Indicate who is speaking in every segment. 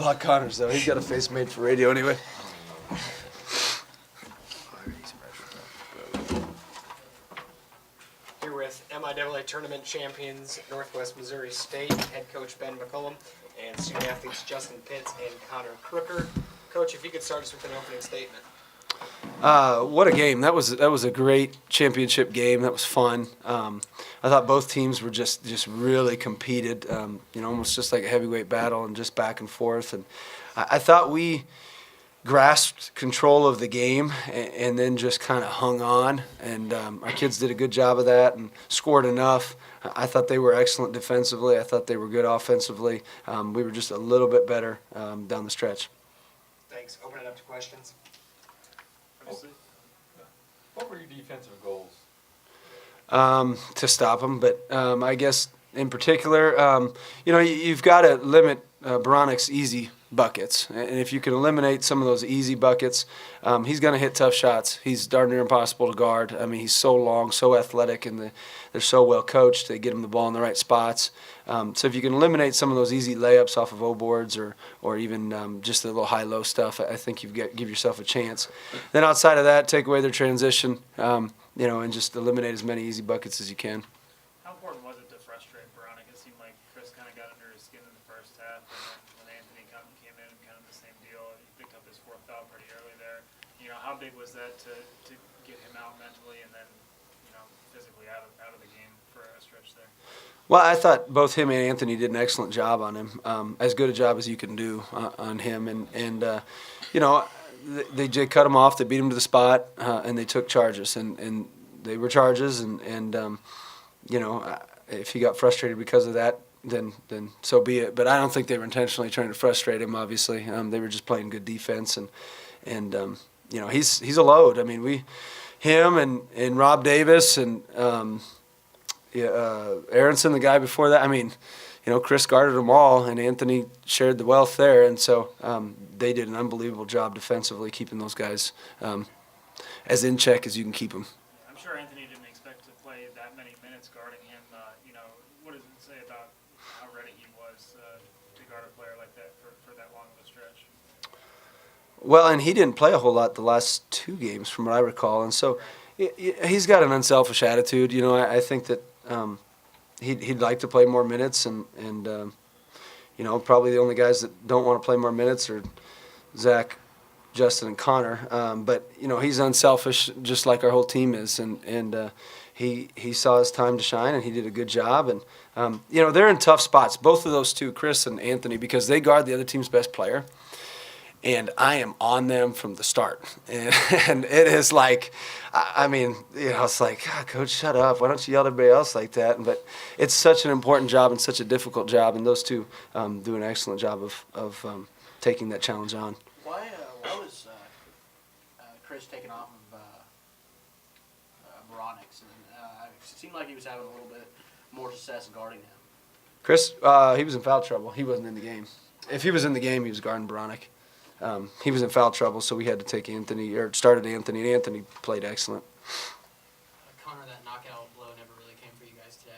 Speaker 1: block Connors, though. He's got a face made for radio anyway.
Speaker 2: Here with MIAA Tournament champions Northwest Missouri State, head coach Ben McCullum, and student athletes Justin Pitts and Connor Crooker. Coach, if you could start us with an opening statement.
Speaker 1: What a game. That was a great championship game. That was fun. I thought both teams were just really competed, almost just like a heavyweight battle and just back and forth. And I thought we grasped control of the game and then just kind of hung on. And our kids did a good job of that and scored enough. I thought they were excellent defensively. I thought they were good offensively. We were just a little bit better down the stretch.
Speaker 2: Thanks. Open it up to questions.
Speaker 3: What were your defensive goals?
Speaker 1: To stop them, but I guess in particular, you've got to limit Boronic's easy buckets, and if you can eliminate some of those easy buckets, he's going to hit tough shots. He's darn near impossible to guard. I mean, he's so long, so athletic, and they're so well coached. They get him the ball in the right spots. So if you can eliminate some of those easy layups off of O-boards or even just the little high-low stuff, I think give yourself a chance. Then outside of that, take away their transition, and just eliminate as many easy buckets as you can.
Speaker 4: How important was it to frustrate Boronic? It seemed like Chris kind of got under his skin in the first half, and then when Anthony came in, kind of the same deal. He picked up his fourth foul pretty early there. How big was that to get him out mentally and then, physically out of the game for a stretch there?
Speaker 1: Well, I thought both him and Anthony did an excellent job on him, as good a job as you can do on him. They cut him off, they beat him to the spot, and they took charges. And they were charges, and if he got frustrated because of that, then so be it. But I don't think they were intentionally trying to frustrate him, obviously. They were just playing good defense. And he's a load. I mean, him and Rob Davis and Aronson, the guy before that. I mean, Chris guarded them all, and Anthony shared the wealth there. And so they did an unbelievable job defensively, keeping those guys as in check as you can keep them.
Speaker 4: I'm sure Anthony didn't expect to play that many minutes guarding him. What does it say about how ready he was to guard a player like that for that long of a stretch?
Speaker 1: Well, and he didn't play a whole lot the last two games, from what I recall. And so he's got an unselfish attitude. I think that he'd like to play more minutes, and probably the only guys that don't want to play more minutes are Zach, Justin, and Connor. But he's unselfish, just like our whole team is, and he saw his time to shine, and he did a good job. And they're in tough spots, both of those two, Chris and Anthony, because they guard the other team's best player. And I am on them from the start. And it is like, it's like, God, Coach, shut up. Why don't you yell at everybody else like that? But it's such an important job and such a difficult job, and those two do an excellent job of taking that challenge on.
Speaker 5: Why was Chris taken off of Boronics? It seemed like he was having a little bit more success guarding him.
Speaker 1: Chris, he was in foul trouble. He wasn't in the game. If he was in the game, he was guarding Boronic. He was in foul trouble, so we had to take Anthony, or started Anthony, and Anthony played excellent.
Speaker 6: Connor, that knockout blow never really came for you guys today.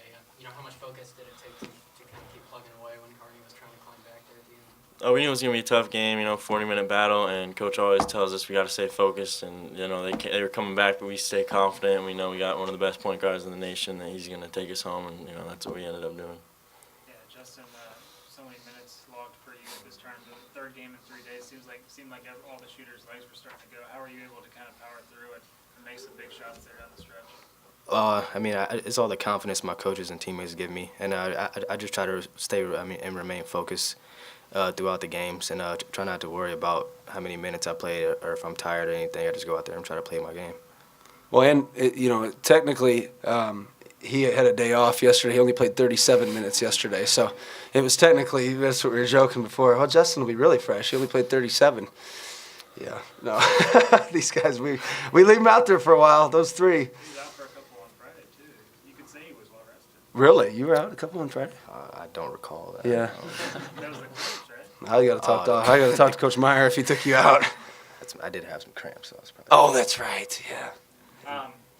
Speaker 6: How much focus did it take to kind of keep plugging away when Kearney was trying to climb back there at the end?
Speaker 7: We knew it was going to be a tough game, 40-minute battle, and Coach always tells us we got to stay focused. And, they were coming back, but we stay confident, and we know we got one of the best point guards in the nation, that he's going to take us home, and, that's what we ended up doing.
Speaker 4: Yeah, Justin, so many minutes logged for you this tournament. The third game in 3 days seemed like all the shooters' legs were starting to go. How are you able to kind of power through it and make some big shots there down the stretch?
Speaker 8: It's all the confidence my coaches and teammates give me, and I just try to stay, and remain focused throughout the games, and try not to worry about how many minutes I play or if I'm tired or anything. I just go out there and try to play my game.
Speaker 1: Well, and technically, he had a day off yesterday. He only played 37 minutes yesterday, so it was technically, that's what we were joking before. Well, Justin will be really fresh. He only played 37. Yeah, no, these guys, we leave them out there for a while. Those three.
Speaker 4: He was out for a couple on Friday too. You could say he was well rested.
Speaker 1: Really, you were out a couple on Friday?
Speaker 8: I don't recall that.
Speaker 1: Yeah.
Speaker 4: That was the coach, right?
Speaker 1: I got to talk to Coach Meyer if he took you out.
Speaker 8: I did have some cramps, so that's probably.
Speaker 1: Oh, that's right. Yeah.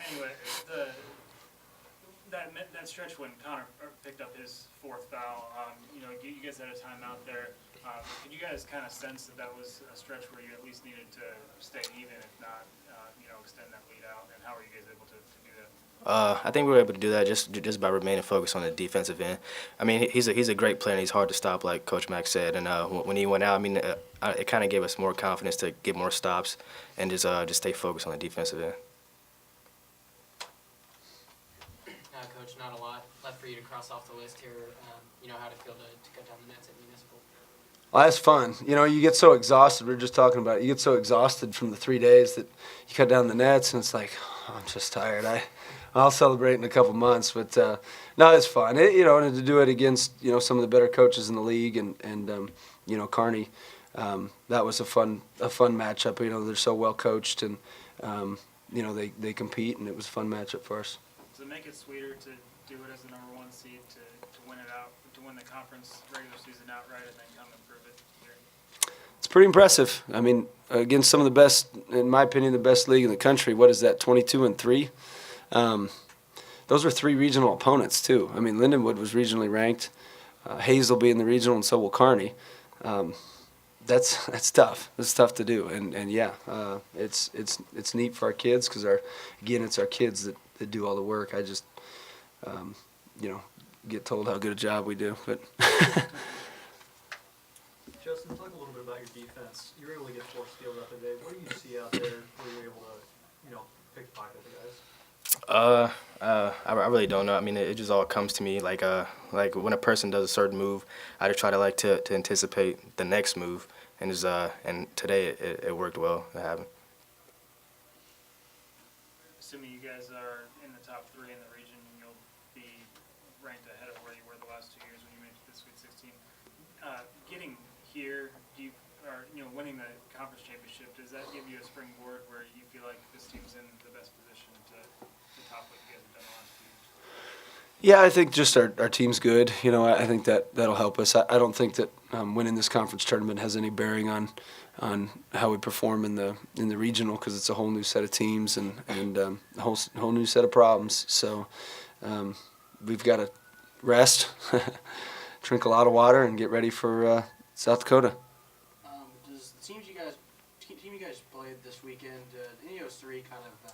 Speaker 4: Anyway, that stretch when Connor picked up his fourth foul, you guys had a timeout there. Did you guys kind of sense that that was a stretch where you at least needed to stay even, if not, extend that lead out? And how were you guys able to do that?
Speaker 8: I think we were able to do that just by remaining focused on the defensive end. I mean, he's a great player and he's hard to stop, like Coach Mack said. And when he went out, I mean, it kind of gave us more confidence to get more stops and just stay focused on the defensive end.
Speaker 6: Coach, not a lot left for you to cross off the list here. How to feel to cut down the nets at Municipal.
Speaker 1: Well, that's fun. You get so exhausted. We were just talking about it. You get so exhausted from the 3 days that you cut down the nets, and it's like, oh, I'm just tired. I'll celebrate in a couple months, but no, it's fun. And to do it against some of the better coaches in the league and Kearney, that was a fun matchup. They're so well coached and they compete, and it was a fun matchup for us.
Speaker 4: Does it make it sweeter to do it as the number 1 seed to win it out, to win the conference regular season outright, and then come and prove it here?
Speaker 1: It's pretty impressive. I mean, against some of the best, in my opinion, the best league in the country. What is that, 22-3? Those are 3 regional opponents too. I mean, Lindenwood was regionally ranked. Hayes will be in the regional, and so will Kearney. That's tough. It's tough to do, and yeah, it's neat for our kids because it's our kids that do all the work. I just get told how good a job we do, but.
Speaker 3: Justin, talk a little bit about your defense. You were able to get 4 steals out today. What do you see out there where you're able to, pick pocket the guys?
Speaker 8: I really don't know. I mean, it just all comes to me like when a person does a certain move, I just try to anticipate the next move, and today it worked well. It happened.
Speaker 4: Assuming you guys are in the top 3 in the region, you'll be ranked ahead of where you were the last 2 years when you made it to the Sweet 16. Getting here, winning the conference championship, does that give you a springboard where you feel like this team's in the best position to top what you guys have done the last 2 years?
Speaker 1: Yeah, I think just our team's good. I think that'll help us. I don't think that winning this conference tournament has any bearing on how we perform in the regional because it's a whole new set of teams and a whole new set of problems. So we've got to rest, drink a lot of water, and get ready for South Dakota.
Speaker 5: Does the team you guys played this weekend, any of those 3 kind of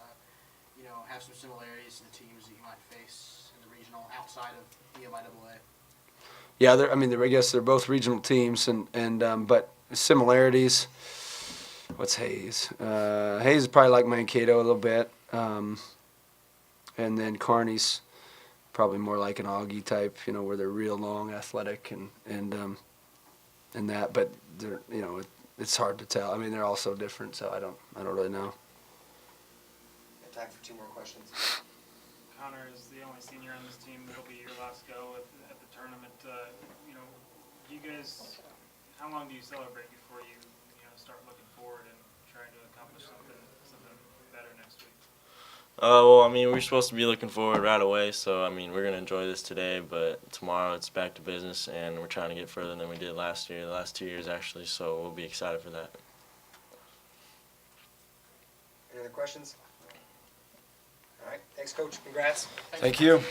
Speaker 5: have some similarities to the teams that you might face in the regional outside of the MIAA?
Speaker 1: Yeah, I guess they're both regional teams, but similarities. What's Hayes? Hayes is probably like Mankato a little bit, and then Kearney's probably more like an Augie type, where they're real long, athletic, and that. But they're, it's hard to tell. I mean, they're all so different, so I don't really know.
Speaker 2: Time for 2 more questions.
Speaker 4: Connor is the only senior on this team. It'll be your last go at the tournament. Do you guys, how long do you celebrate before you start looking forward and trying to accomplish something better next week?
Speaker 7: Well, I mean, we're supposed to be looking forward right away, so I mean, we're gonna enjoy this today, but tomorrow it's back to business, and we're trying to get further than we did last year, the last 2 years actually. So we'll be excited for that.
Speaker 2: Any other questions? All right. Thanks, Coach. Congrats.
Speaker 1: Thank you.